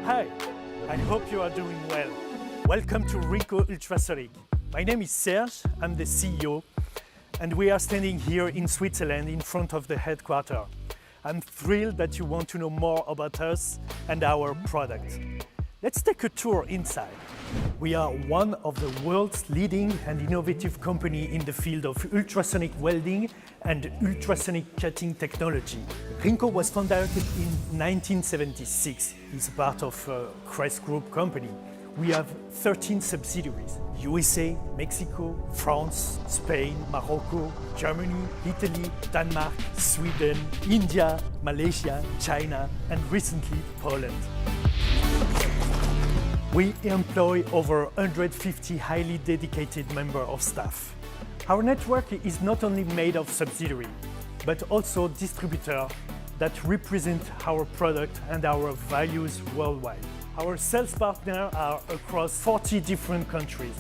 Hi, I hope you are doing well. Welcome to RINCO Ultrasonics. My name is Serge, I'm the CEO, and we are standing here in Switzerland in front of the headquarters. I'm thrilled that you want to know more about us and our product. Let's take a tour inside. We are one of the world's leading and innovative company in the field of ultrasonic welding and ultrasonic cutting technology. RINCO was founded in 1976. It's part of a Crest Group company. We have 13 subsidiaries: USA, Mexico, France, Spain, Morocco, Germany, Italy, Denmark, Sweden, India, Malaysia, China, and recently Poland. We employ over 150 highly dedicated members of staff. Our network is not only made of subsidiaries, but also distributors that represent our product and our values worldwide. Our sales partners are across 40 different countries.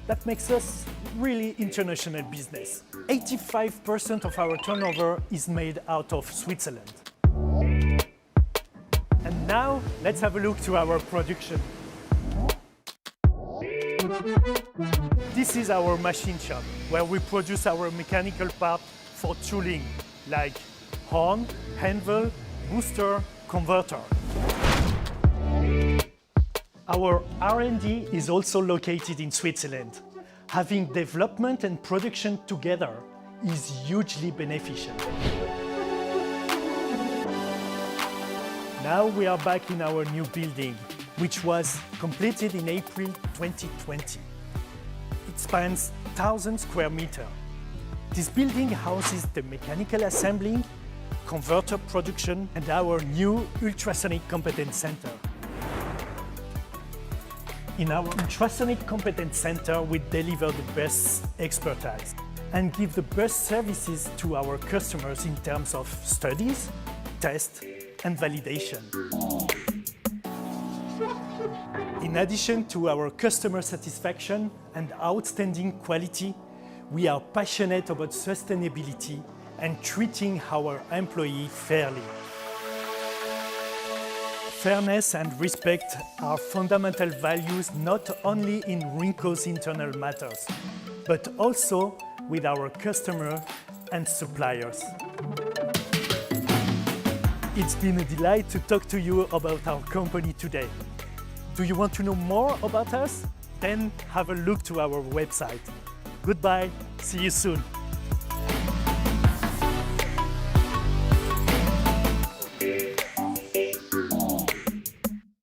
That makes us really international business. 85% of our turnover is made out of Switzerland. And now, let's have a look to our production. This is our machine shop, where we produce our mechanical parts for tooling, like horn, handle, booster, converter. Our R&D is also located in Switzerland. Having development and production together is hugely beneficial. Now we are back in our new building, which was completed in April 2020. It spans 1,000 square meters. This building houses the mechanical assembling, converter production, and our new ultrasonic competence center. In our ultrasonic competence center, we deliver the best expertise and give the best services to our customers in terms of studies, tests, and validation. In addition to our customer satisfaction and outstanding quality, we are passionate about sustainability and treating our employees fairly. Fairness and respect are fundamental values not only in RINCO's internal matters, but also with our customers and suppliers. It's been a delight to talk to you about our company today. Do you want to know more about us? Then have a look to our website. Goodbye, see you soon.